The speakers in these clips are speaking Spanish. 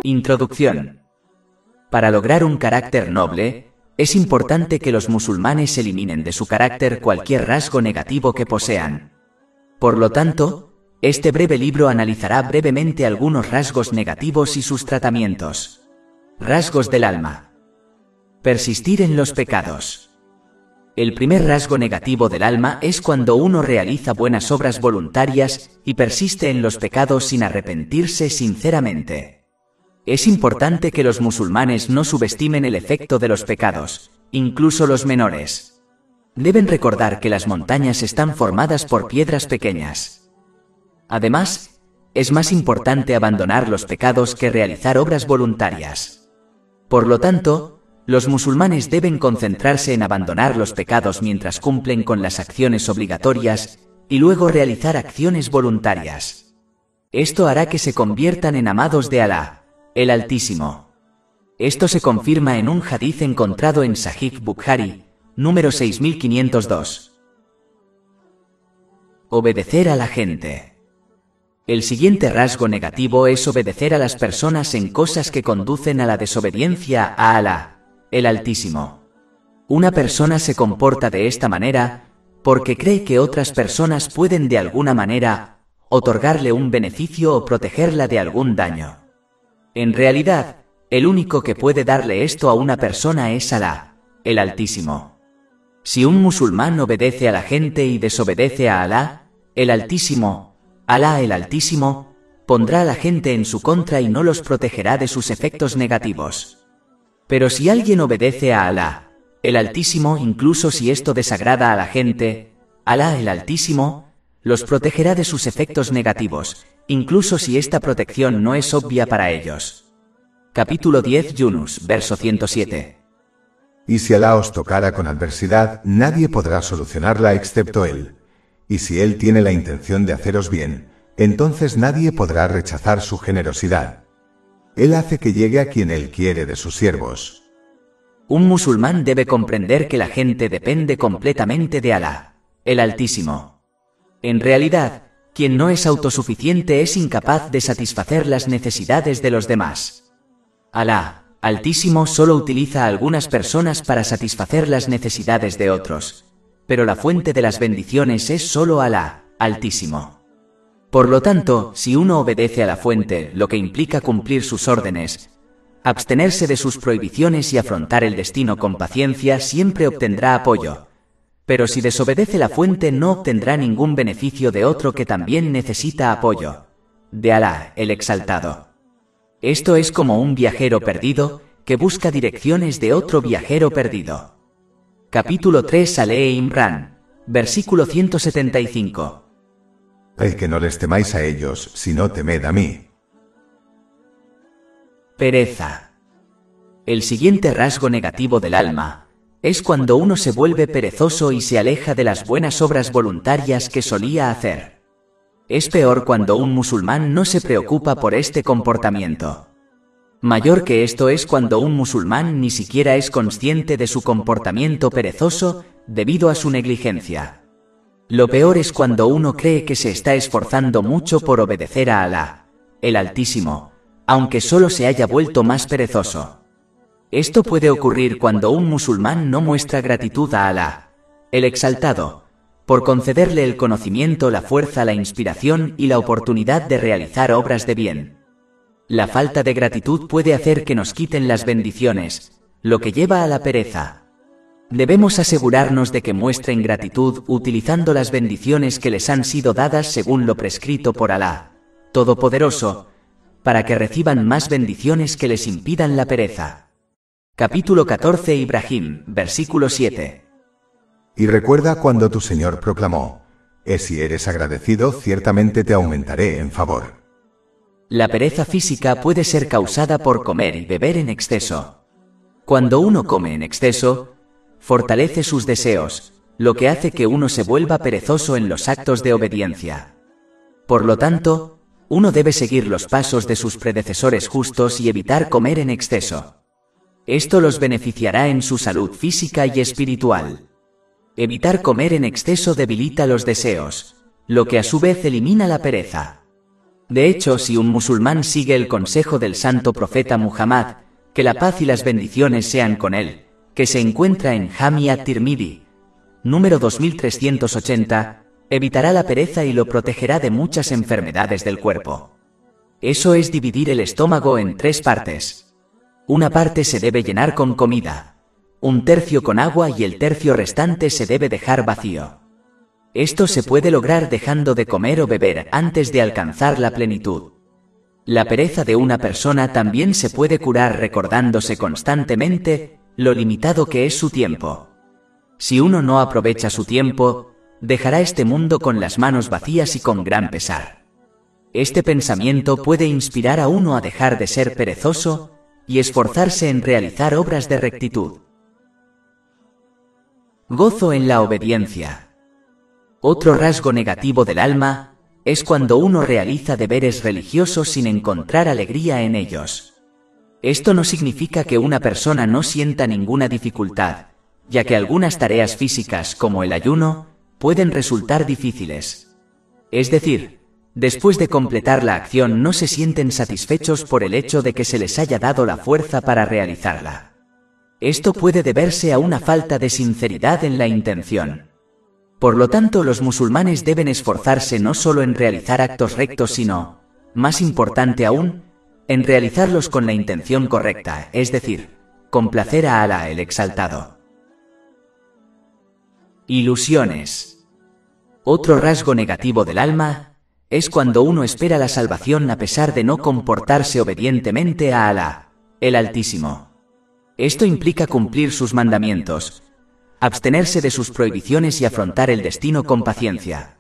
Introducción. Para lograr un carácter noble, es importante que los musulmanes eliminen de su carácter cualquier rasgo negativo que posean. Por lo tanto, este breve libro analizará brevemente algunos rasgos negativos y sus tratamientos. Rasgos del alma. Persistir en los pecados. El primer rasgo negativo del alma es cuando uno realiza buenas obras voluntarias y persiste en los pecados sin arrepentirse sinceramente. Es importante que los musulmanes no subestimen el efecto de los pecados, incluso los menores. Deben recordar que las montañas están formadas por piedras pequeñas. Además, es más importante abandonar los pecados que realizar obras voluntarias. Por lo tanto, los musulmanes deben concentrarse en abandonar los pecados mientras cumplen con las acciones obligatorias y luego realizar acciones voluntarias. Esto hará que se conviertan en amados de Alá, el Altísimo. Esto se confirma en un hadiz encontrado en Sahih Bukhari, número 6502. Obedecer a la gente. El siguiente rasgo negativo es obedecer a las personas en cosas que conducen a la desobediencia a Alá, el Altísimo. Una persona se comporta de esta manera porque cree que otras personas pueden de alguna manera otorgarle un beneficio o protegerla de algún daño. En realidad, el único que puede darle esto a una persona es Alá, el Altísimo. Si un musulmán obedece a la gente y desobedece a Alá, el Altísimo, Alá el Altísimo, pondrá a la gente en su contra y no los protegerá de sus efectos negativos. Pero si alguien obedece a Alá, el Altísimo, incluso si esto desagrada a la gente, Alá el Altísimo los protegerá de sus efectos negativos, incluso si esta protección no es obvia para ellos. Capítulo 10 Yunus, verso 107. Y si Alá os tocara con adversidad, nadie podrá solucionarla excepto Él. Y si Él tiene la intención de haceros bien, entonces nadie podrá rechazar su generosidad. Él hace que llegue a quien Él quiere de sus siervos. Un musulmán debe comprender que la gente depende completamente de Alá, el Altísimo. En realidad, quien no es autosuficiente es incapaz de satisfacer las necesidades de los demás. Alá, Altísimo, solo utiliza a algunas personas para satisfacer las necesidades de otros, pero la fuente de las bendiciones es solo Alá, Altísimo. Por lo tanto, si uno obedece a la fuente, lo que implica cumplir sus órdenes, abstenerse de sus prohibiciones y afrontar el destino con paciencia, siempre obtendrá apoyo. Pero si desobedece la fuente, no obtendrá ningún beneficio de otro que también necesita apoyo, de Alá, el Exaltado. Esto es como un viajero perdido que busca direcciones de otro viajero perdido. Capítulo 3 Al-Imran, versículo 175. El que no les temáis a ellos, sino temed a mí. Pereza. El siguiente rasgo negativo del alma es cuando uno se vuelve perezoso y se aleja de las buenas obras voluntarias que solía hacer. Es peor cuando un musulmán no se preocupa por este comportamiento. Mayor que esto es cuando un musulmán ni siquiera es consciente de su comportamiento perezoso debido a su negligencia. Lo peor es cuando uno cree que se está esforzando mucho por obedecer a Alá, el Altísimo, aunque solo se haya vuelto más perezoso. Esto puede ocurrir cuando un musulmán no muestra gratitud a Alá, el Exaltado, por concederle el conocimiento, la fuerza, la inspiración y la oportunidad de realizar obras de bien. La falta de gratitud puede hacer que nos quiten las bendiciones, lo que lleva a la pereza. Debemos asegurarnos de que muestren gratitud utilizando las bendiciones que les han sido dadas según lo prescrito por Alá, Todopoderoso, para que reciban más bendiciones que les impidan la pereza. Capítulo 14 Ibrahim, versículo 7. Y recuerda cuando tu Señor proclamó: si eres agradecido, ciertamente te aumentaré en favor. La pereza física puede ser causada por comer y beber en exceso. Cuando uno come en exceso, fortalece sus deseos, lo que hace que uno se vuelva perezoso en los actos de obediencia. Por lo tanto, uno debe seguir los pasos de sus predecesores justos y evitar comer en exceso. Esto los beneficiará en su salud física y espiritual. Evitar comer en exceso debilita los deseos, lo que a su vez elimina la pereza. De hecho, si un musulmán sigue el consejo del santo profeta Muhammad, que la paz y las bendiciones sean con él, que se encuentra en Jami at-Tirmidhi, número 2380, evitará la pereza y lo protegerá de muchas enfermedades del cuerpo. Eso es dividir el estómago en 3 partes. Una parte se debe llenar con comida, un tercio con agua y el tercio restante se debe dejar vacío. Esto se puede lograr dejando de comer o beber antes de alcanzar la plenitud. La pereza de una persona también se puede curar recordándose constantemente lo limitado que es su tiempo. Si uno no aprovecha su tiempo, dejará este mundo con las manos vacías y con gran pesar. Este pensamiento puede inspirar a uno a dejar de ser perezoso y esforzarse en realizar obras de rectitud. Gozo en la obediencia. Otro rasgo negativo del alma es cuando uno realiza deberes religiosos sin encontrar alegría en ellos. Esto no significa que una persona no sienta ninguna dificultad, ya que algunas tareas físicas como el ayuno pueden resultar difíciles. Es decir, después de completar la acción no se sienten satisfechos por el hecho de que se les haya dado la fuerza para realizarla. Esto puede deberse a una falta de sinceridad en la intención. Por lo tanto, los musulmanes deben esforzarse no solo en realizar actos rectos, sino, más importante aún, en realizarlos con la intención correcta, es decir, complacer a Alá el Exaltado. Ilusiones. Otro rasgo negativo del alma es cuando uno espera la salvación a pesar de no comportarse obedientemente a Alá, el Altísimo. Esto implica cumplir sus mandamientos, abstenerse de sus prohibiciones y afrontar el destino con paciencia.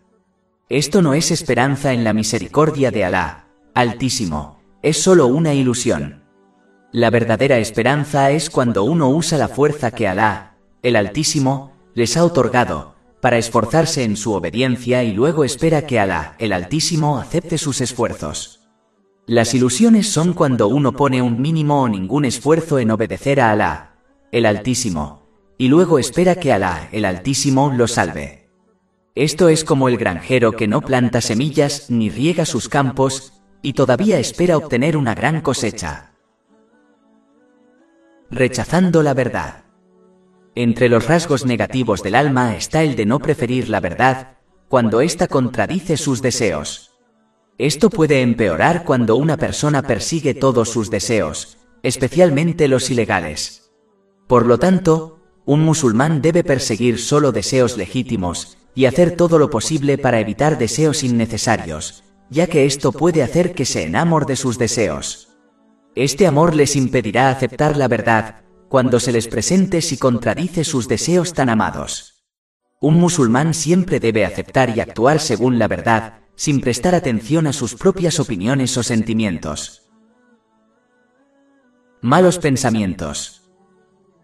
Esto no es esperanza en la misericordia de Alá, Altísimo, es solo una ilusión. La verdadera esperanza es cuando uno usa la fuerza que Alá, el Altísimo, les ha otorgado, para esforzarse en su obediencia y luego espera que Alá, el Altísimo, acepte sus esfuerzos. Las ilusiones son cuando uno pone un mínimo o ningún esfuerzo en obedecer a Alá, el Altísimo, y luego espera que Alá, el Altísimo, lo salve. Esto es como el granjero que no planta semillas ni riega sus campos, y todavía espera obtener una gran cosecha. Rechazando la verdad. Entre los rasgos negativos del alma está el de no preferir la verdad, cuando ésta contradice sus deseos. Esto puede empeorar cuando una persona persigue todos sus deseos, especialmente los ilegales. Por lo tanto, un musulmán debe perseguir solo deseos legítimos y hacer todo lo posible para evitar deseos innecesarios, ya que esto puede hacer que se enamore de sus deseos. Este amor les impedirá aceptar la verdad cuando se les presente si contradice sus deseos tan amados. Un musulmán siempre debe aceptar y actuar según la verdad, sin prestar atención a sus propias opiniones o sentimientos. Malos pensamientos.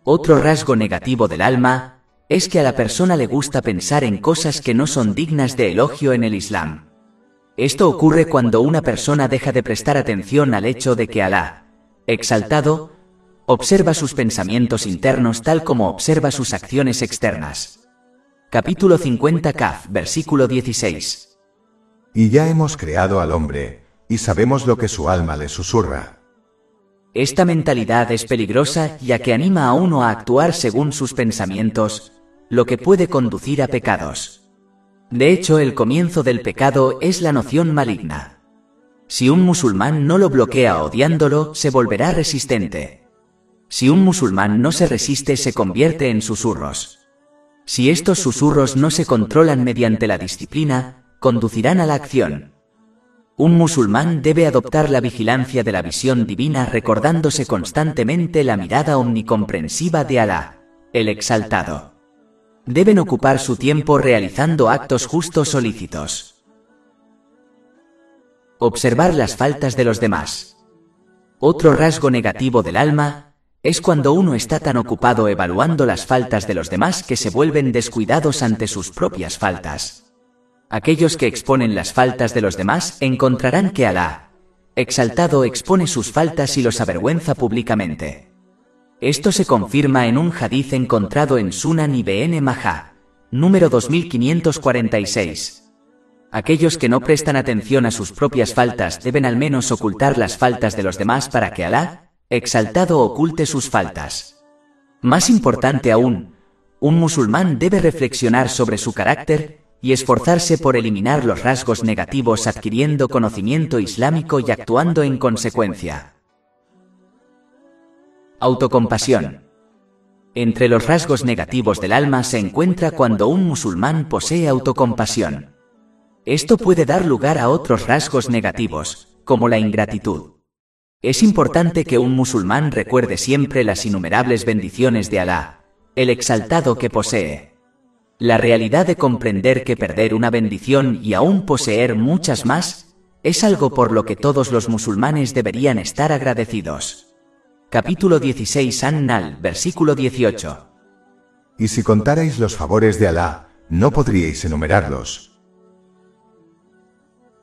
Otro rasgo negativo del alma es que a la persona le gusta pensar en cosas que no son dignas de elogio en el Islam. Esto ocurre cuando una persona deja de prestar atención al hecho de que Alá, exaltado, observa sus pensamientos internos tal como observa sus acciones externas. Capítulo 50 Kaf, versículo 16. Y ya hemos creado al hombre, y sabemos lo que su alma le susurra. Esta mentalidad es peligrosa ya que anima a uno a actuar según sus pensamientos, lo que puede conducir a pecados. De hecho, el comienzo del pecado es la noción maligna. Si un musulmán no lo bloquea odiándolo, se volverá resistente. Si un musulmán no se resiste, se convierte en susurros. Si estos susurros no se controlan mediante la disciplina, conducirán a la acción. Un musulmán debe adoptar la vigilancia de la visión divina recordándose constantemente la mirada omnicomprensiva de Alá, el Exaltado. Deben ocupar su tiempo realizando actos justos o lícitos. Observar las faltas de los demás. Otro rasgo negativo del alma es cuando uno está tan ocupado evaluando las faltas de los demás que se vuelven descuidados ante sus propias faltas. Aquellos que exponen las faltas de los demás encontrarán que Alá, exaltado, expone sus faltas y los avergüenza públicamente. Esto se confirma en un hadiz encontrado en Sunan Ibn Majah, número 2546. Aquellos que no prestan atención a sus propias faltas deben al menos ocultar las faltas de los demás para que Alá, exaltado, oculte sus faltas. Más importante aún, un musulmán debe reflexionar sobre su carácter y esforzarse por eliminar los rasgos negativos adquiriendo conocimiento islámico y actuando en consecuencia. Autocompasión. Entre los rasgos negativos del alma se encuentra cuando un musulmán posee autocompasión. Esto puede dar lugar a otros rasgos negativos, como la ingratitud. Es importante que un musulmán recuerde siempre las innumerables bendiciones de Alá, el exaltado, que posee. La realidad de comprender que perder una bendición y aún poseer muchas más, es algo por lo que todos los musulmanes deberían estar agradecidos. Capítulo 16 An-Nahl, versículo 18. Y si contarais los favores de Alá, no podríais enumerarlos.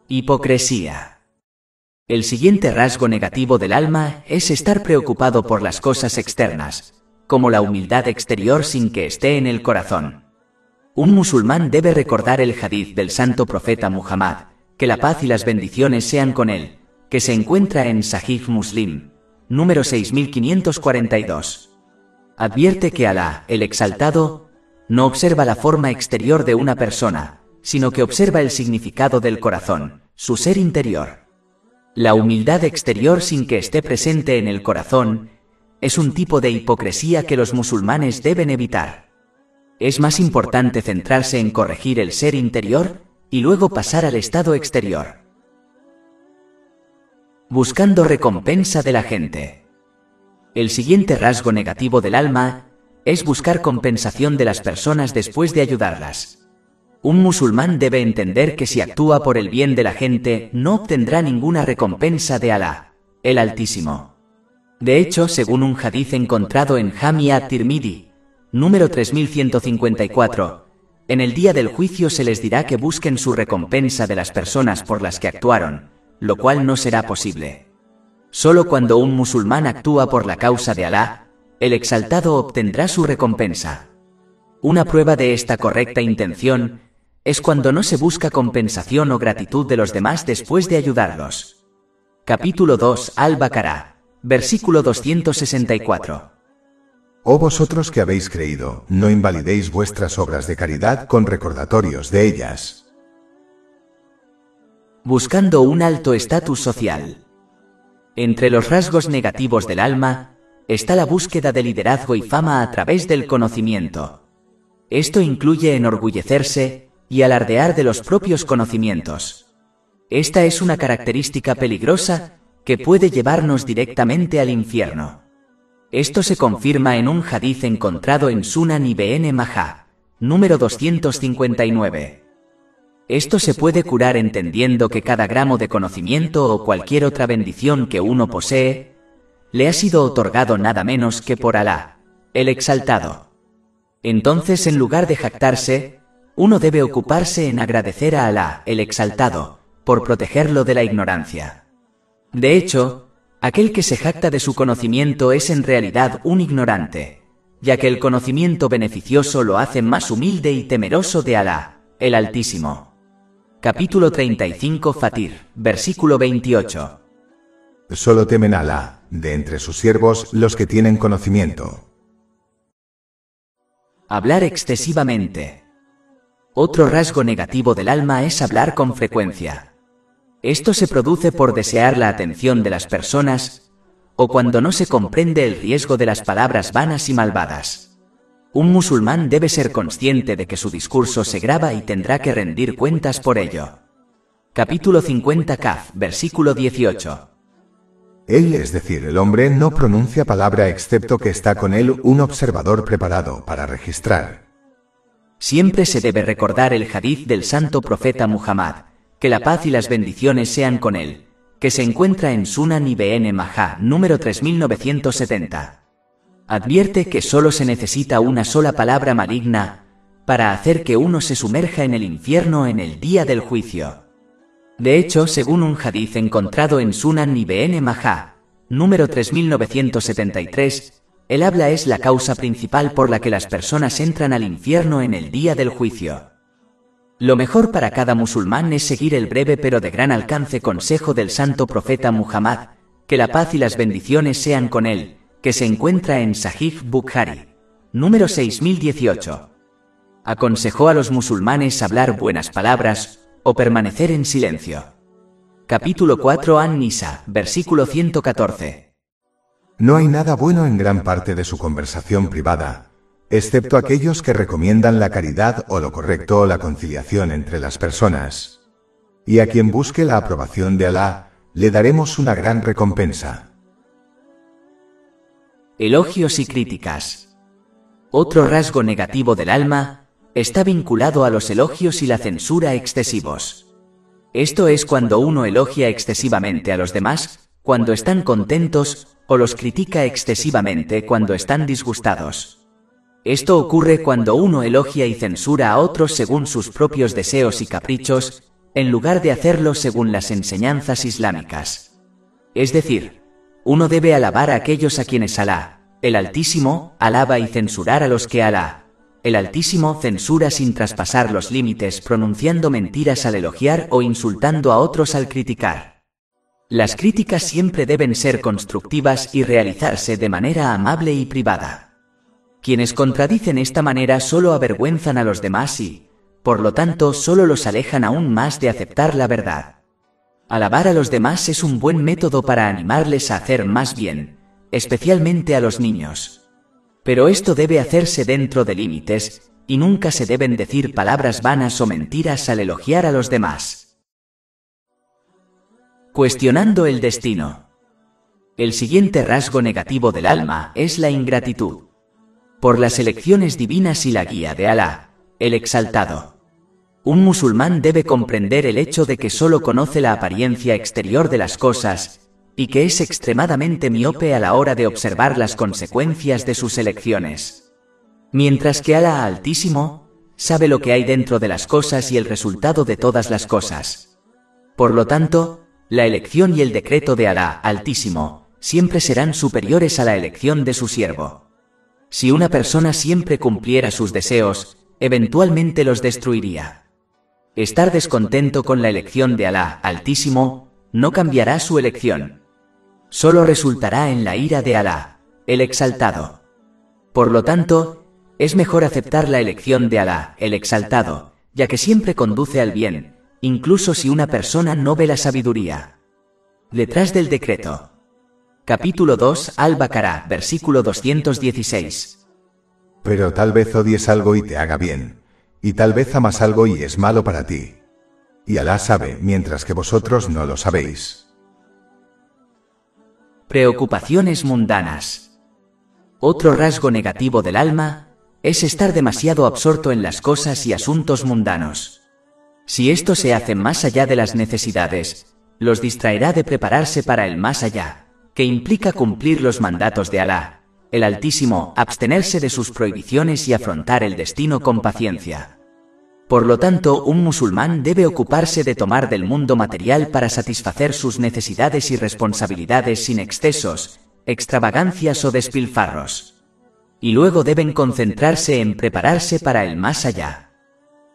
Hipocresía. El siguiente rasgo negativo del alma es estar preocupado por las cosas externas, como la humildad exterior sin que esté en el corazón. Un musulmán debe recordar el hadith del santo profeta Muhammad, que la paz y las bendiciones sean con él, que se encuentra en Sahih Muslim, número 6542. Advierte que Alá, el exaltado, no observa la forma exterior de una persona, sino que observa el significado del corazón, su ser interior. La humildad exterior sin que esté presente en el corazón es un tipo de hipocresía que los musulmanes deben evitar. Es más importante centrarse en corregir el ser interior y luego pasar al estado exterior. Buscando recompensa de la gente. El siguiente rasgo negativo del alma es buscar compensación de las personas después de ayudarlas. Un musulmán debe entender que si actúa por el bien de la gente, no obtendrá ninguna recompensa de Alá, el Altísimo. De hecho, según un hadith encontrado en Jami at-Tirmidhi, número 3154, en el día del juicio se les dirá que busquen su recompensa de las personas por las que actuaron, lo cual no será posible. Solo cuando un musulmán actúa por la causa de Alá, el exaltado, obtendrá su recompensa. Una prueba de esta correcta intención es cuando no se busca compensación o gratitud de los demás después de ayudarlos. Capítulo 2 Al-Baqarah, versículo 264. Oh vosotros que habéis creído, no invalidéis vuestras obras de caridad con recordatorios de ellas. Buscando un alto estatus social. Entre los rasgos negativos del alma está la búsqueda de liderazgo y fama a través del conocimiento. Esto incluye enorgullecerse y alardear de los propios conocimientos. Esta es una característica peligrosa que puede llevarnos directamente al infierno. Esto se confirma en un hadith encontrado en Sunan Ibn Majah, número 259. Esto se puede curar entendiendo que cada gramo de conocimiento o cualquier otra bendición que uno posee, le ha sido otorgado nada menos que por Alá, el exaltado. Entonces, en lugar de jactarse, uno debe ocuparse en agradecer a Alá, el exaltado, por protegerlo de la ignorancia. De hecho, aquel que se jacta de su conocimiento es en realidad un ignorante, ya que el conocimiento beneficioso lo hace más humilde y temeroso de Alá, el Altísimo. Capítulo 35 Fatir, versículo 28. Solo temen a Alá, de entre sus siervos, los que tienen conocimiento. Hablar excesivamente. Otro rasgo negativo del alma es hablar con frecuencia. Esto se produce por desear la atención de las personas, o cuando no se comprende el riesgo de las palabras vanas y malvadas. Un musulmán debe ser consciente de que su discurso se graba y tendrá que rendir cuentas por ello. Capítulo 50 Kaf, versículo 18. Él, es decir, el hombre, no pronuncia palabra excepto que está con él un observador preparado para registrar. Siempre se debe recordar el hadith del santo profeta Muhammad, que la paz y las bendiciones sean con él, que se encuentra en Sunan Ibn Majah, número 3970. Advierte que solo se necesita una sola palabra maligna para hacer que uno se sumerja en el infierno en el día del juicio. De hecho, según un hadith encontrado en Sunan Ibn Majah, número 3973, el habla es la causa principal por la que las personas entran al infierno en el día del juicio. Lo mejor para cada musulmán es seguir el breve pero de gran alcance consejo del santo profeta Muhammad, que la paz y las bendiciones sean con él, que se encuentra en Sahih Bukhari, número 6018. Aconsejó a los musulmanes hablar buenas palabras o permanecer en silencio. Capítulo 4 An-Nisa, versículo 114. No hay nada bueno en gran parte de su conversación privada, excepto aquellos que recomiendan la caridad o lo correcto o la conciliación entre las personas. Y a quien busque la aprobación de Alá, le daremos una gran recompensa. Elogios y críticas. Otro rasgo negativo del alma está vinculado a los elogios y la censura excesivos. Esto es cuando uno elogia excesivamente a los demás cuando están contentos o los critica excesivamente cuando están disgustados. Esto ocurre cuando uno elogia y censura a otros según sus propios deseos y caprichos, en lugar de hacerlo según las enseñanzas islámicas. Es decir, uno debe alabar a aquellos a quienes Alá, el Altísimo, alaba y censurar a los que Alá, el Altísimo, censura sin traspasar los límites pronunciando mentiras al elogiar o insultando a otros al criticar. Las críticas siempre deben ser constructivas y realizarse de manera amable y privada. Quienes contradicen esta manera solo avergüenzan a los demás y, por lo tanto, solo los alejan aún más de aceptar la verdad. Alabar a los demás es un buen método para animarles a hacer más bien, especialmente a los niños. Pero esto debe hacerse dentro de límites, y nunca se deben decir palabras vanas o mentiras al elogiar a los demás. Cuestionando el destino. El siguiente rasgo negativo del alma es la ingratitud. Por las elecciones divinas y la guía de Alá, el Exaltado. Un musulmán debe comprender el hecho de que solo conoce la apariencia exterior de las cosas, y que es extremadamente miope a la hora de observar las consecuencias de sus elecciones. Mientras que Alá Altísimo sabe lo que hay dentro de las cosas y el resultado de todas las cosas. Por lo tanto, la elección y el decreto de Alá Altísimo siempre serán superiores a la elección de su siervo. Si una persona siempre cumpliera sus deseos, eventualmente los destruiría. Estar descontento con la elección de Alá Altísimo no cambiará su elección. Solo resultará en la ira de Alá, el Exaltado. Por lo tanto, es mejor aceptar la elección de Alá, el Exaltado, ya que siempre conduce al bien, incluso si una persona no ve la sabiduría. Detrás del decreto. Capítulo 2 Al-Baqarah, versículo 216. Pero tal vez odies algo y te haga bien, y tal vez amas algo y es malo para ti. Y Alá sabe, mientras que vosotros no lo sabéis. Preocupaciones mundanas. Otro rasgo negativo del alma es estar demasiado absorto en las cosas y asuntos mundanos. Si esto se hace más allá de las necesidades, los distraerá de prepararse para el más allá, que implica cumplir los mandatos de Alá, el Altísimo, abstenerse de sus prohibiciones y afrontar el destino con paciencia. Por lo tanto, un musulmán debe ocuparse de tomar del mundo material para satisfacer sus necesidades y responsabilidades sin excesos, extravagancias o despilfarros. Y luego deben concentrarse en prepararse para el más allá.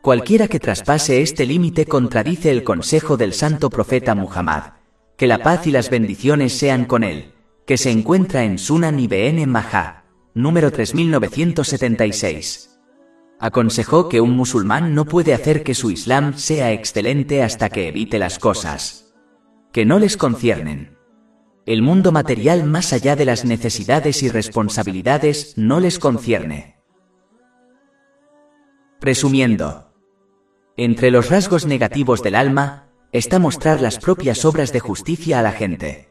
Cualquiera que traspase este límite contradice el consejo del santo profeta Muhammad, que la paz y las bendiciones sean con él, que se encuentra en Sunan Ibn Majah, número 3976. Aconsejó que un musulmán no puede hacer que su Islam sea excelente hasta que evite las cosas que no les conciernen. El mundo material más allá de las necesidades y responsabilidades no les concierne. Resumiendo, entre los rasgos negativos del alma está mostrar las propias obras de justicia a la gente.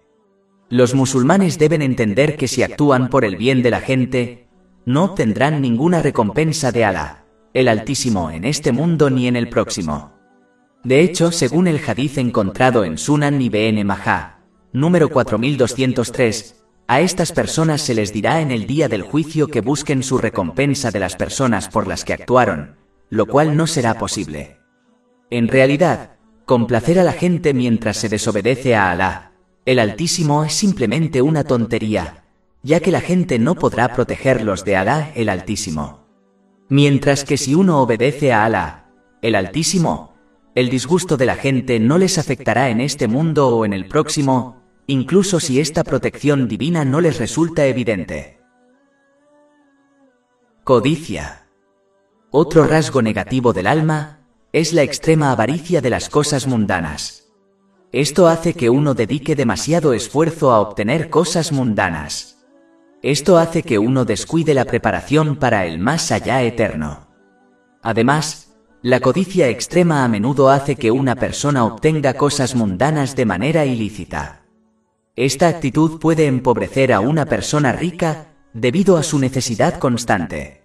Los musulmanes deben entender que si actúan por el bien de la gente, no obtendrán ninguna recompensa de Alá, el Altísimo, en este mundo ni en el próximo. De hecho, según el hadith encontrado en Sunan Ibn Majah, número 4203, a estas personas se les dirá en el día del juicio que busquen su recompensa de las personas por las que actuaron, lo cual no será posible. En realidad, complacer a la gente mientras se desobedece a Alá, el Altísimo, es simplemente una tontería, ya que la gente no podrá protegerlos de Alá, el Altísimo. Mientras que si uno obedece a Alá, el Altísimo, el disgusto de la gente no les afectará en este mundo o en el próximo, incluso si esta protección divina no les resulta evidente. Codicia. Otro rasgo negativo del alma es la extrema avaricia de las cosas mundanas. Esto hace que uno dedique demasiado esfuerzo a obtener cosas mundanas. Esto hace que uno descuide la preparación para el más allá eterno. Además, la codicia extrema a menudo hace que una persona obtenga cosas mundanas de manera ilícita. Esta actitud puede empobrecer a una persona rica debido a su necesidad constante.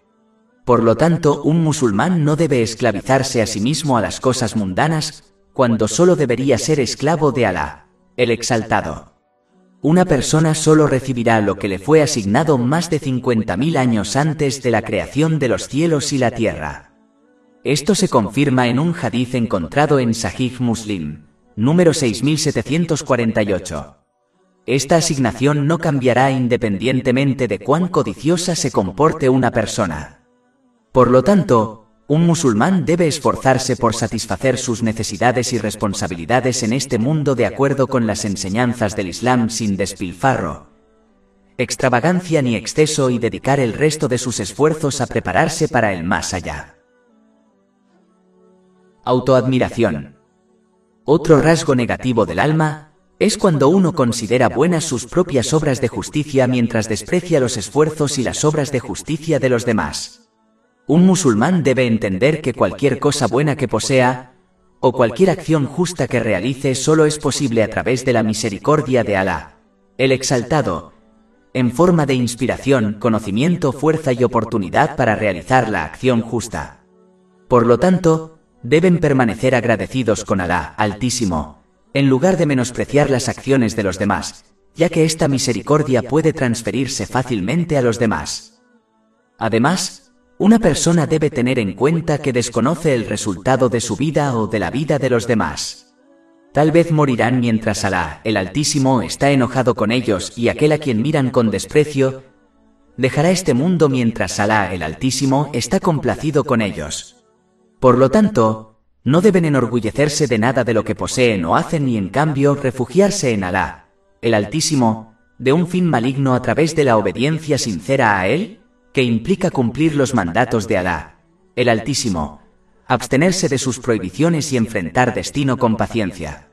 Por lo tanto, un musulmán no debe esclavizarse a sí mismo a las cosas mundanas, cuando solo debería ser esclavo de Alá, el Exaltado. Una persona solo recibirá lo que le fue asignado más de 50.000 años antes de la creación de los cielos y la tierra. Esto se confirma en un hadiz encontrado en Sahih Muslim, número 6748. Esta asignación no cambiará independientemente de cuán codiciosa se comporte una persona. Por lo tanto, un musulmán debe esforzarse por satisfacer sus necesidades y responsabilidades en este mundo de acuerdo con las enseñanzas del Islam sin despilfarro, extravagancia ni exceso y dedicar el resto de sus esfuerzos a prepararse para el más allá. Autoadmiración. Otro rasgo negativo del alma es cuando uno considera buenas sus propias obras de justicia mientras desprecia los esfuerzos y las obras de justicia de los demás. Un musulmán debe entender que cualquier cosa buena que posea, o cualquier acción justa que realice solo es posible a través de la misericordia de Alá, el Exaltado, en forma de inspiración, conocimiento, fuerza y oportunidad para realizar la acción justa. Por lo tanto, deben permanecer agradecidos con Alá, Altísimo, en lugar de menospreciar las acciones de los demás, ya que esta misericordia puede transferirse fácilmente a los demás. Además, una persona debe tener en cuenta que desconoce el resultado de su vida o de la vida de los demás. Tal vez morirán mientras Alá, el Altísimo, está enojado con ellos y aquel a quien miran con desprecio dejará este mundo mientras Alá, el Altísimo, está complacido con ellos. Por lo tanto, no deben enorgullecerse de nada de lo que poseen o hacen y en cambio refugiarse en Alá, el Altísimo, de un fin maligno a través de la obediencia sincera a Él, que implica cumplir los mandatos de Alá, el Altísimo, abstenerse de sus prohibiciones y enfrentar destino con paciencia.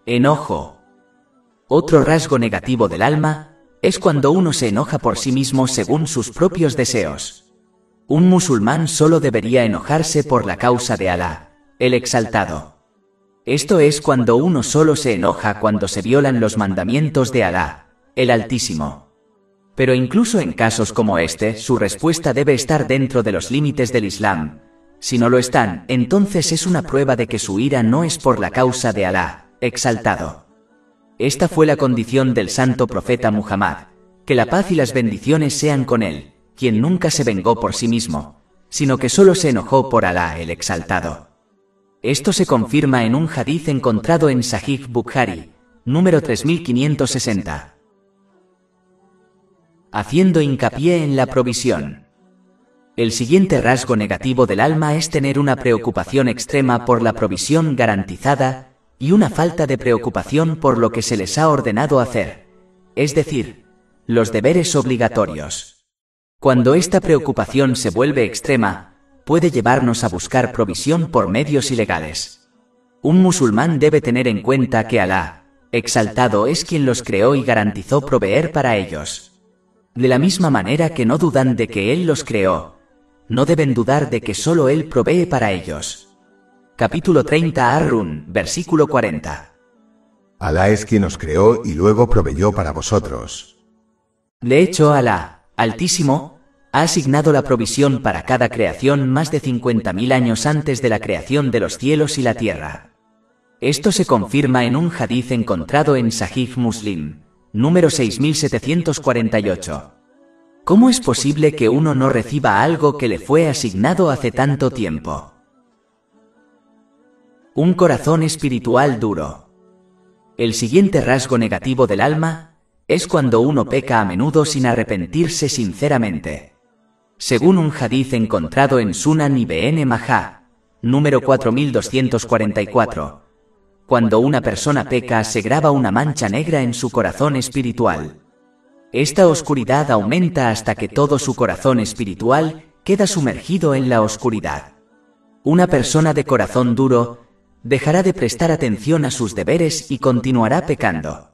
Enojo. Otro rasgo negativo del alma es cuando uno se enoja por sí mismo según sus propios deseos. Un musulmán solo debería enojarse por la causa de Alá, el Exaltado. Esto es cuando uno solo se enoja cuando se violan los mandamientos de Alá, el Altísimo. Pero incluso en casos como este, su respuesta debe estar dentro de los límites del Islam. Si no lo están, entonces es una prueba de que su ira no es por la causa de Alá, Exaltado. Esta fue la condición del santo profeta Muhammad, que la paz y las bendiciones sean con él, quien nunca se vengó por sí mismo, sino que solo se enojó por Alá el Exaltado. Esto se confirma en un hadiz encontrado en Sahih Bukhari, número 3560. Haciendo hincapié en la provisión. El siguiente rasgo negativo del alma es tener una preocupación extrema por la provisión garantizada y una falta de preocupación por lo que se les ha ordenado hacer, es decir, los deberes obligatorios. Cuando esta preocupación se vuelve extrema, puede llevarnos a buscar provisión por medios ilegales. Un musulmán debe tener en cuenta que Alá, Exaltado, es quien los creó y garantizó proveer para ellos. De la misma manera que no dudan de que Él los creó, no deben dudar de que solo Él provee para ellos. Capítulo 30 Ar-Rum, versículo 40. Alá es quien os creó y luego proveyó para vosotros. De hecho, Alá, Altísimo, ha asignado la provisión para cada creación más de 50.000 años antes de la creación de los cielos y la tierra. Esto se confirma en un hadiz encontrado en Sahih Muslim, número 6748. ¿Cómo es posible que uno no reciba algo que le fue asignado hace tanto tiempo? Un corazón espiritual duro. El siguiente rasgo negativo del alma es cuando uno peca a menudo sin arrepentirse sinceramente. Según un hadith encontrado en Sunan Ibn Majah, número 4244, cuando una persona peca se graba una mancha negra en su corazón espiritual. Esta oscuridad aumenta hasta que todo su corazón espiritual queda sumergido en la oscuridad. Una persona de corazón duro dejará de prestar atención a sus deberes y continuará pecando.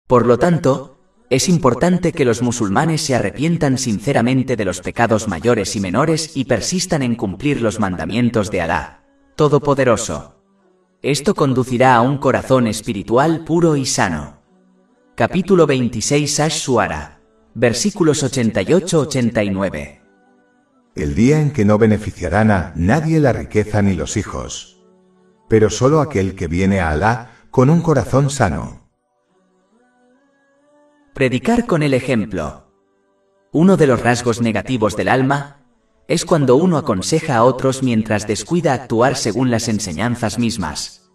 Por lo tanto, es importante que los musulmanes se arrepientan sinceramente de los pecados mayores y menores y persistan en cumplir los mandamientos de Alá Todopoderoso. Esto conducirá a un corazón espiritual puro y sano. Capítulo 26 Ash-Shuara, versículos 88-89. El día en que no beneficiarán a nadie la riqueza ni los hijos, pero solo aquel que viene a Alá con un corazón sano. Predicar con el ejemplo. Uno de los rasgos negativos del alma es cuando uno aconseja a otros mientras descuida actuar según las enseñanzas mismas.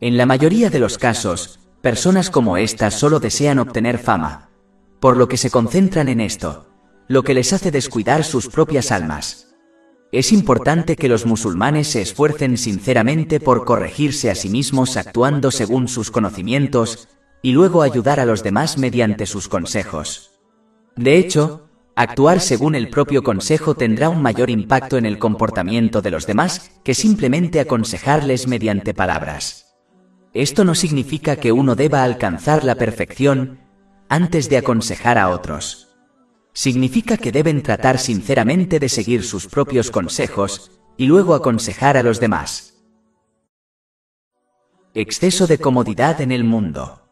En la mayoría de los casos, personas como estas solo desean obtener fama, por lo que se concentran en esto, lo que les hace descuidar sus propias almas. Es importante que los musulmanes se esfuercen sinceramente por corregirse a sí mismos actuando según sus conocimientos y luego ayudar a los demás mediante sus consejos. De hecho, actuar según el propio consejo tendrá un mayor impacto en el comportamiento de los demás que simplemente aconsejarles mediante palabras. Esto no significa que uno deba alcanzar la perfección antes de aconsejar a otros. Significa que deben tratar sinceramente de seguir sus propios consejos y luego aconsejar a los demás. Exceso de comodidad en el mundo.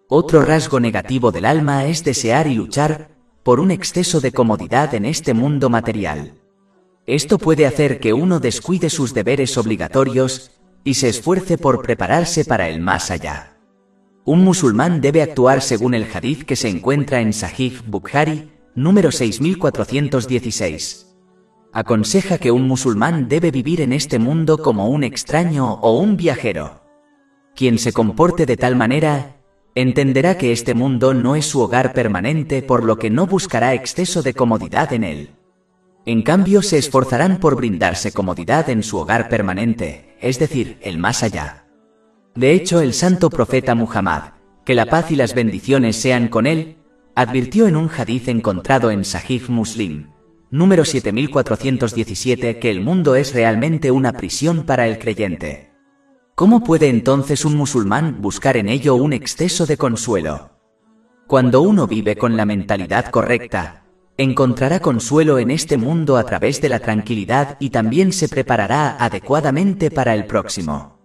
Otro rasgo negativo del alma es desear y luchar por un exceso de comodidad en este mundo material. Esto puede hacer que uno descuide sus deberes obligatorios y se esfuerce por prepararse para el más allá. Un musulmán debe actuar según el hadith que se encuentra en Sahih Bukhari, número 6416. Aconseja que un musulmán debe vivir en este mundo como un extraño o un viajero. Quien se comporte de tal manera entenderá que este mundo no es su hogar permanente, por lo que no buscará exceso de comodidad en él. En cambio, se esforzarán por brindarse comodidad en su hogar permanente, es decir, el más allá. De hecho, el santo profeta Muhammad, que la paz y las bendiciones sean con él, advirtió en un hadith encontrado en Sahih Muslim, número 7417, que el mundo es realmente una prisión para el creyente. ¿Cómo puede entonces un musulmán buscar en ello un exceso de consuelo? Cuando uno vive con la mentalidad correcta, encontrará consuelo en este mundo a través de la tranquilidad y también se preparará adecuadamente para el próximo.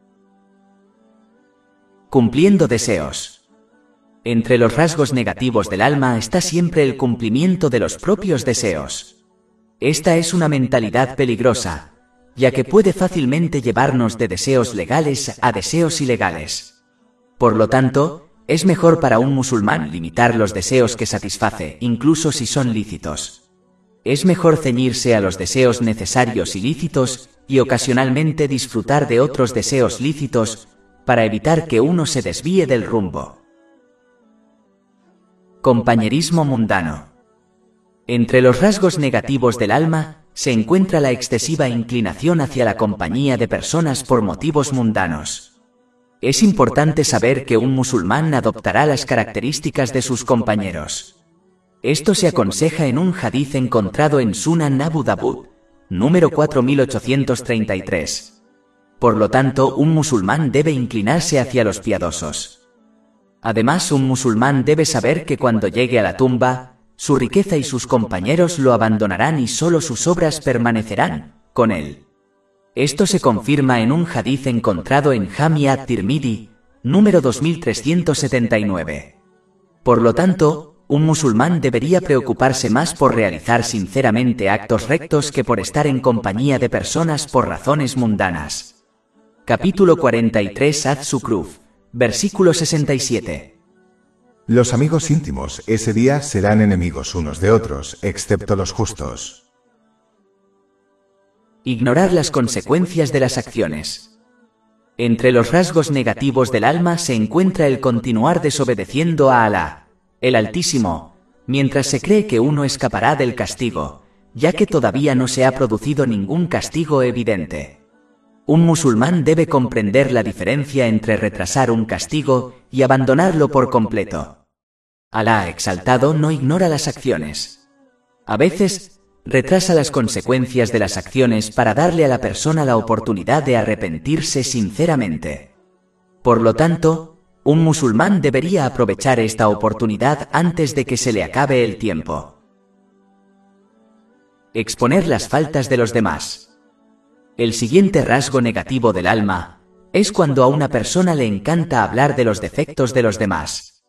Cumpliendo deseos. Entre los rasgos negativos del alma está siempre el cumplimiento de los propios deseos. Esta es una mentalidad peligrosa, ya que puede fácilmente llevarnos de deseos legales a deseos ilegales. Por lo tanto, es mejor para un musulmán limitar los deseos que satisface, incluso si son lícitos. Es mejor ceñirse a los deseos necesarios y lícitos, y ocasionalmente disfrutar de otros deseos lícitos, para evitar que uno se desvíe del rumbo. Compañerismo mundano. Entre los rasgos negativos del alma, se encuentra la excesiva inclinación hacia la compañía de personas por motivos mundanos. Es importante saber que un musulmán adoptará las características de sus compañeros. Esto se aconseja en un hadith encontrado en Sunan Abu Dawud, número 4833. Por lo tanto, un musulmán debe inclinarse hacia los piadosos. Además, un musulmán debe saber que cuando llegue a la tumba, su riqueza y sus compañeros lo abandonarán y solo sus obras permanecerán con él. Esto se confirma en un hadith encontrado en Jami at-Tirmidhi, número 2379. Por lo tanto, un musulmán debería preocuparse más por realizar sinceramente actos rectos que por estar en compañía de personas por razones mundanas. Capítulo 43 Az-Zukhruf, versículo 67. Los amigos íntimos ese día serán enemigos unos de otros, excepto los justos. Ignorar las consecuencias de las acciones. Entre los rasgos negativos del alma se encuentra el continuar desobedeciendo a Alá, el Altísimo, mientras se cree que uno escapará del castigo, ya que todavía no se ha producido ningún castigo evidente. Un musulmán debe comprender la diferencia entre retrasar un castigo y abandonarlo por completo. Alá exaltado no ignora las acciones. A veces, retrasa las consecuencias de las acciones para darle a la persona la oportunidad de arrepentirse sinceramente. Por lo tanto, un musulmán debería aprovechar esta oportunidad antes de que se le acabe el tiempo. Exponer las faltas de los demás. El siguiente rasgo negativo del alma es cuando a una persona le encanta hablar de los defectos de los demás.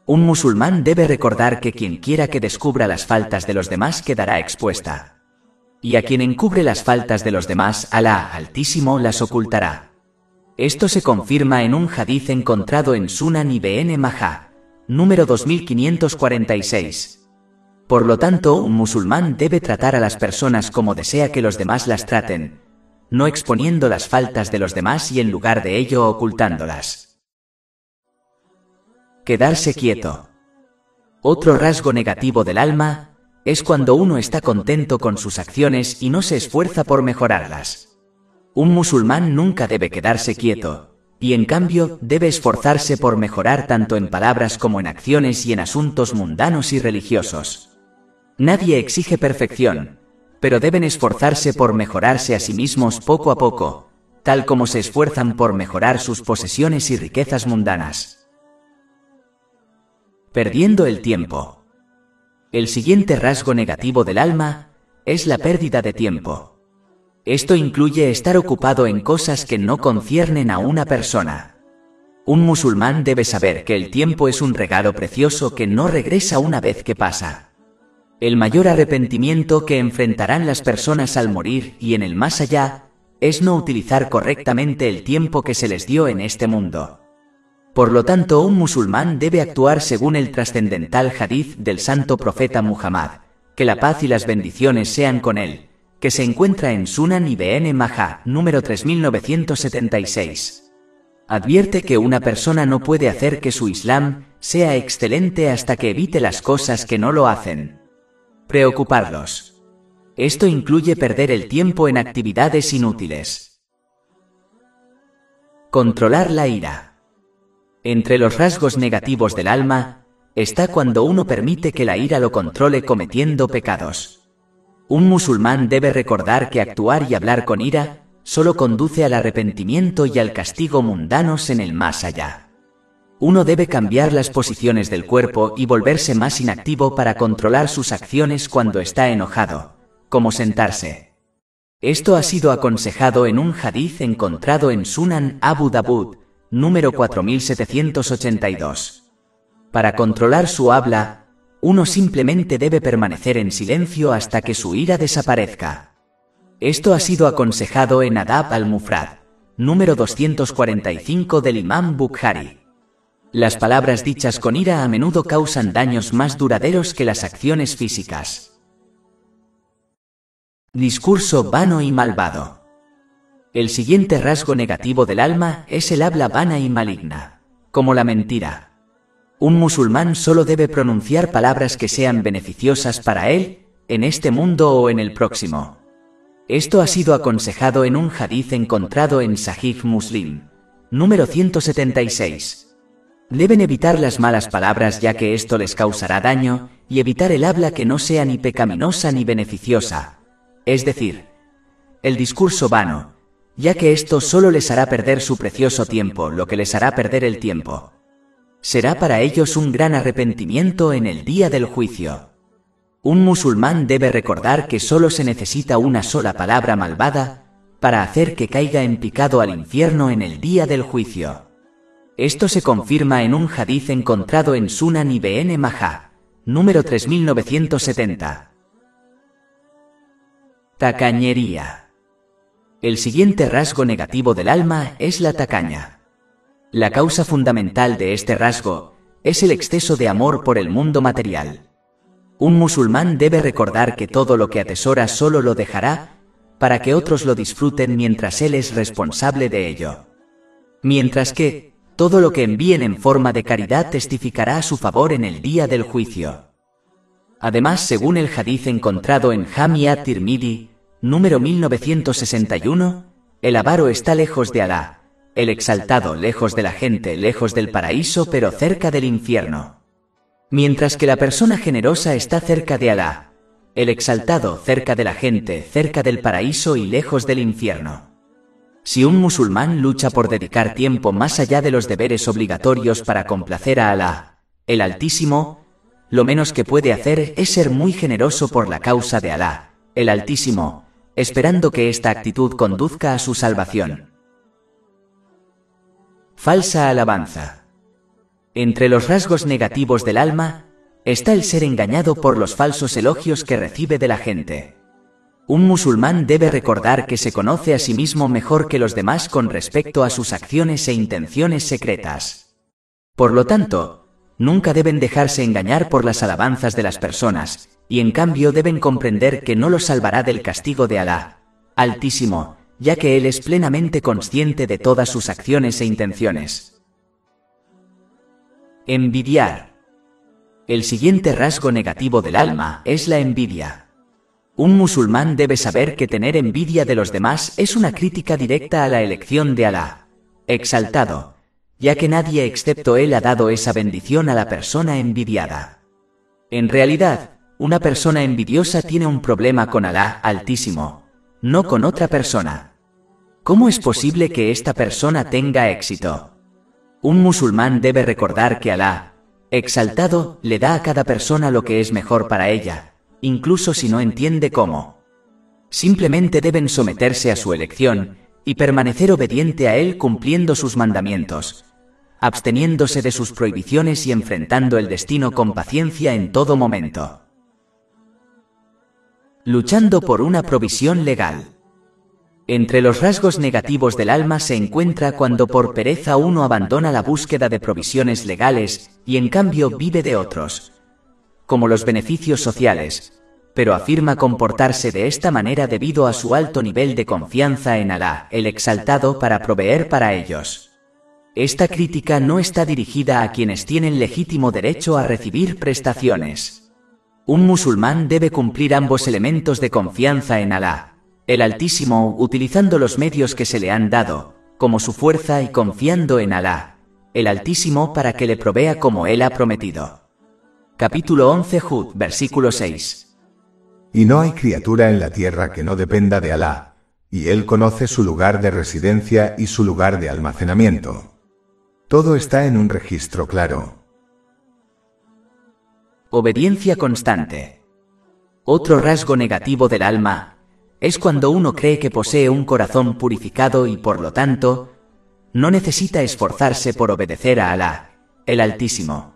Un musulmán debe recordar que quien quiera que descubra las faltas de los demás quedará expuesta. Y a quien encubre las faltas de los demás, Alá Altísimo las ocultará. Esto se confirma en un hadith encontrado en Sunan Ibn Majah, número 2546. Por lo tanto, un musulmán debe tratar a las personas como desea que los demás las traten, no exponiendo las faltas de los demás y en lugar de ello ocultándolas. Quedarse quieto. Otro rasgo negativo del alma es cuando uno está contento con sus acciones y no se esfuerza por mejorarlas. Un musulmán nunca debe quedarse quieto, y en cambio debe esforzarse por mejorar tanto en palabras como en acciones y en asuntos mundanos y religiosos. Nadie exige perfección, pero deben esforzarse por mejorarse a sí mismos poco a poco, tal como se esfuerzan por mejorar sus posesiones y riquezas mundanas. Perdiendo el tiempo. El siguiente rasgo negativo del alma es la pérdida de tiempo. Esto incluye estar ocupado en cosas que no conciernen a una persona. Un musulmán debe saber que el tiempo es un regalo precioso que no regresa una vez que pasa. El mayor arrepentimiento que enfrentarán las personas al morir y en el más allá es no utilizar correctamente el tiempo que se les dio en este mundo. Por lo tanto, un musulmán debe actuar según el trascendental hadith del santo profeta Muhammad, que la paz y las bendiciones sean con él, que se encuentra en Sunan Ibn Majah, número 3976. Advierte que una persona no puede hacer que su Islam sea excelente hasta que evite las cosas que no lo hacen. Preocuparlos. Esto incluye perder el tiempo en actividades inútiles. Controlar la ira. Entre los rasgos negativos del alma, está cuando uno permite que la ira lo controle cometiendo pecados. Un musulmán debe recordar que actuar y hablar con ira solo conduce al arrepentimiento y al castigo mundanos en el más allá. Uno debe cambiar las posiciones del cuerpo y volverse más inactivo para controlar sus acciones cuando está enojado, como sentarse. Esto ha sido aconsejado en un hadith encontrado en Sunan Abu Dawud, número 4782. Para controlar su habla, uno simplemente debe permanecer en silencio hasta que su ira desaparezca. Esto ha sido aconsejado en Adab al-Mufrad, número 245 del Imam Bukhari. Las palabras dichas con ira a menudo causan daños más duraderos que las acciones físicas. Discurso vano y malvado. El siguiente rasgo negativo del alma es el habla vana y maligna, como la mentira. Un musulmán solo debe pronunciar palabras que sean beneficiosas para él, en este mundo o en el próximo. Esto ha sido aconsejado en un hadith encontrado en Sahih Muslim, número 176. Deben evitar las malas palabras ya que esto les causará daño, y evitar el habla que no sea ni pecaminosa ni beneficiosa, es decir, el discurso vano, ya que esto solo les hará perder su precioso tiempo, lo que les hará perder el tiempo. Será para ellos un gran arrepentimiento en el día del juicio. Un musulmán debe recordar que solo se necesita una sola palabra malvada para hacer que caiga en picado al infierno en el día del juicio. Esto se confirma en un hadith encontrado en Sunan Ibn Majah, número 3970. Tacañería. El siguiente rasgo negativo del alma es la tacaña. La causa fundamental de este rasgo es el exceso de amor por el mundo material. Un musulmán debe recordar que todo lo que atesora solo lo dejará para que otros lo disfruten mientras él es responsable de ello. Mientras que todo lo que envíen en forma de caridad testificará a su favor en el día del juicio. Además, según el hadith encontrado en Jami at-Tirmidhi, número 1961, el avaro está lejos de Alá, el exaltado lejos de la gente, lejos del paraíso pero cerca del infierno. Mientras que la persona generosa está cerca de Alá, el exaltado cerca de la gente, cerca del paraíso y lejos del infierno. Si un musulmán lucha por dedicar tiempo más allá de los deberes obligatorios para complacer a Alá, el Altísimo, lo menos que puede hacer es ser muy generoso por la causa de Alá, el Altísimo, esperando que esta actitud conduzca a su salvación. Falsa alabanza. Entre los rasgos negativos del alma, está el ser engañado por los falsos elogios que recibe de la gente. Un musulmán debe recordar que se conoce a sí mismo mejor que los demás con respecto a sus acciones e intenciones secretas. Por lo tanto, nunca deben dejarse engañar por las alabanzas de las personas, y en cambio deben comprender que no los salvará del castigo de Alá, Altísimo, ya que Él es plenamente consciente de todas sus acciones e intenciones. Envidiar. El siguiente rasgo negativo del alma es la envidia. Un musulmán debe saber que tener envidia de los demás es una crítica directa a la elección de Alá, exaltado, ya que nadie excepto Él ha dado esa bendición a la persona envidiada. En realidad, una persona envidiosa tiene un problema con Alá, Altísimo, no con otra persona. ¿Cómo es posible que esta persona tenga éxito? Un musulmán debe recordar que Alá, exaltado, le da a cada persona lo que es mejor para ella, incluso si no entiende cómo. Simplemente deben someterse a su elección y permanecer obediente a Él cumpliendo sus mandamientos, absteniéndose de sus prohibiciones y enfrentando el destino con paciencia en todo momento. Luchando por una provisión legal. Entre los rasgos negativos del alma se encuentra cuando por pereza uno abandona la búsqueda de provisiones legales y en cambio vive de otros, como los beneficios sociales, pero afirma comportarse de esta manera debido a su alto nivel de confianza en Alá, el exaltado, para proveer para ellos. Esta crítica no está dirigida a quienes tienen legítimo derecho a recibir prestaciones. Un musulmán debe cumplir ambos elementos de confianza en Alá, el Altísimo, utilizando los medios que se le han dado, como su fuerza, y confiando en Alá, el Altísimo, para que le provea como Él ha prometido. Capítulo 11 Hud, versículo 6. Y no hay criatura en la tierra que no dependa de Alá, y Él conoce su lugar de residencia y su lugar de almacenamiento. Todo está en un registro claro. Obediencia constante. Otro rasgo negativo del alma es cuando uno cree que posee un corazón purificado y por lo tanto, no necesita esforzarse por obedecer a Alá, el Altísimo.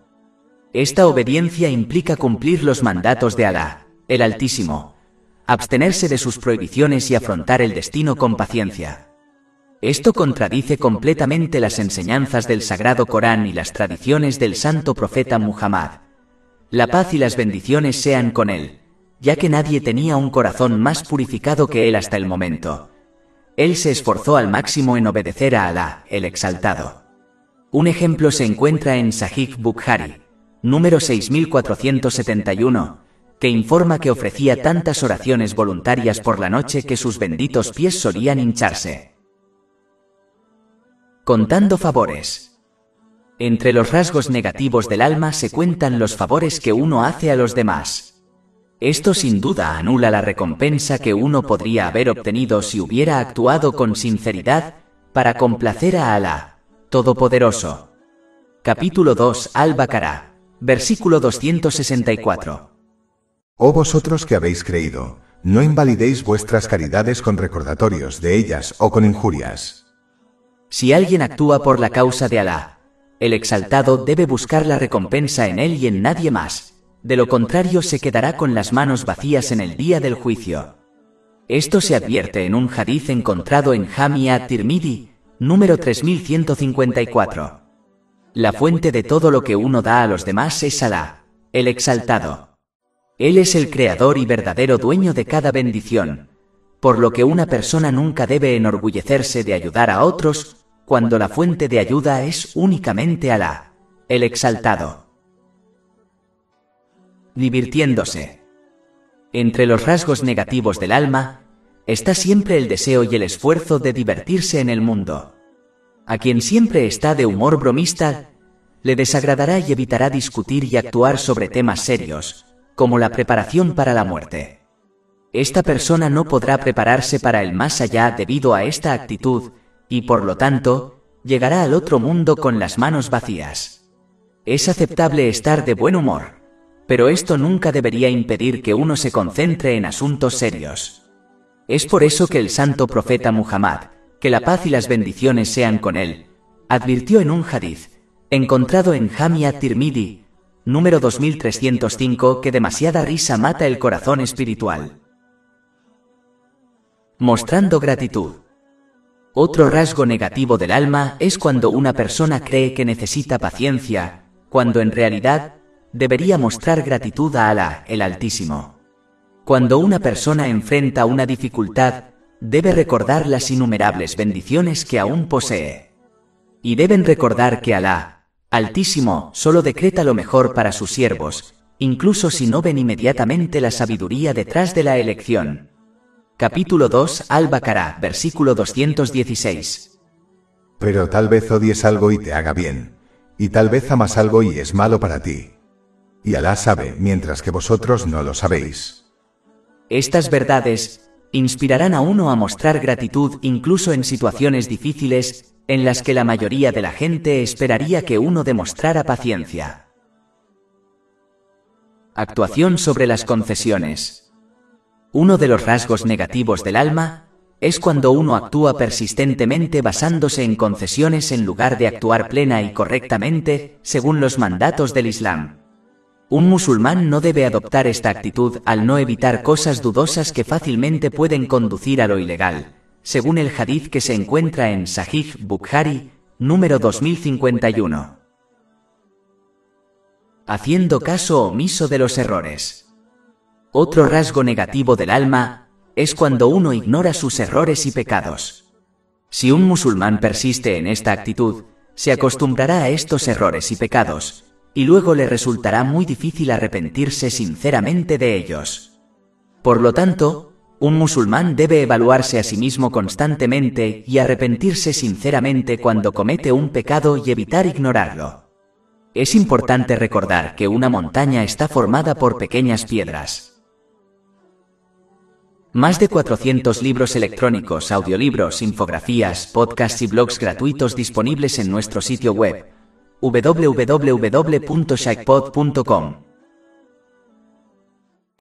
Esta obediencia implica cumplir los mandatos de Alá, el Altísimo, abstenerse de sus prohibiciones y afrontar el destino con paciencia. Esto contradice completamente las enseñanzas del Sagrado Corán y las tradiciones del santo profeta Muhammad. La paz y las bendiciones sean con él, ya que nadie tenía un corazón más purificado que él hasta el momento. Él se esforzó al máximo en obedecer a Alá, el exaltado. Un ejemplo se encuentra en Sahih Bukhari, número 6471, que informa que ofrecía tantas oraciones voluntarias por la noche que sus benditos pies solían hincharse. Contando favores. Entre los rasgos negativos del alma se cuentan los favores que uno hace a los demás. Esto sin duda anula la recompensa que uno podría haber obtenido si hubiera actuado con sinceridad para complacer a Alá, Todopoderoso. Capítulo 2 Al-Baqarah. Versículo 264. Oh vosotros que habéis creído, no invalidéis vuestras caridades con recordatorios de ellas o con injurias. Si alguien actúa por la causa de Alá, el exaltado, debe buscar la recompensa en él y en nadie más, de lo contrario se quedará con las manos vacías en el día del juicio. Esto se advierte en un hadith encontrado en Jami at-Tirmidhi, número 3154. La fuente de todo lo que uno da a los demás es Alá, el exaltado. Él es el creador y verdadero dueño de cada bendición, por lo que una persona nunca debe enorgullecerse de ayudar a otros, cuando la fuente de ayuda es únicamente Alá, el exaltado. divirtiéndose. Entre los rasgos negativos del alma, está siempre el deseo y el esfuerzo de divertirse en el mundo. A quien siempre está de humor bromista, le desagradará y evitará discutir y actuar sobre temas serios, como la preparación para la muerte. Esta persona no podrá prepararse para el más allá debido a esta actitud, y por lo tanto, llegará al otro mundo con las manos vacías. Es aceptable estar de buen humor, pero esto nunca debería impedir que uno se concentre en asuntos serios. Es por eso que el santo profeta Muhammad, que la paz y las bendiciones sean con él, advirtió en un hadiz, encontrado en Jami at-Tirmidhi, número 2305, que demasiada risa mata el corazón espiritual. Mostrando gratitud. Otro rasgo negativo del alma es cuando una persona cree que necesita paciencia, cuando en realidad debería mostrar gratitud a Alá, el Altísimo. Cuando una persona enfrenta una dificultad, debe recordar las innumerables bendiciones que aún posee. Y deben recordar que Alá, Altísimo, solo decreta lo mejor para sus siervos, incluso si no ven inmediatamente la sabiduría detrás de la elección. Capítulo 2, Al-Baqarah, versículo 216. Pero tal vez odies algo y te haga bien, y tal vez amas algo y es malo para ti. Y Alá sabe, mientras que vosotros no lo sabéis. Estas verdades inspirarán a uno a mostrar gratitud incluso en situaciones difíciles, en las que la mayoría de la gente esperaría que uno demostrara paciencia. Actuación sobre las concesiones. Uno de los rasgos negativos del alma es cuando uno actúa persistentemente basándose en concesiones en lugar de actuar plena y correctamente, según los mandatos del Islam. Un musulmán no debe adoptar esta actitud al no evitar cosas dudosas que fácilmente pueden conducir a lo ilegal, según el hadith que se encuentra en Sahih Bukhari, número 2051. Haciendo caso omiso de los errores. Otro rasgo negativo del alma es cuando uno ignora sus errores y pecados. Si un musulmán persiste en esta actitud, se acostumbrará a estos errores y pecados, y luego le resultará muy difícil arrepentirse sinceramente de ellos. Por lo tanto, un musulmán debe evaluarse a sí mismo constantemente y arrepentirse sinceramente cuando comete un pecado y evitar ignorarlo. Es importante recordar que una montaña está formada por pequeñas piedras. Más de 400 libros electrónicos, audiolibros, infografías, podcasts y blogs gratuitos disponibles en nuestro sitio web www.shaikpod.com.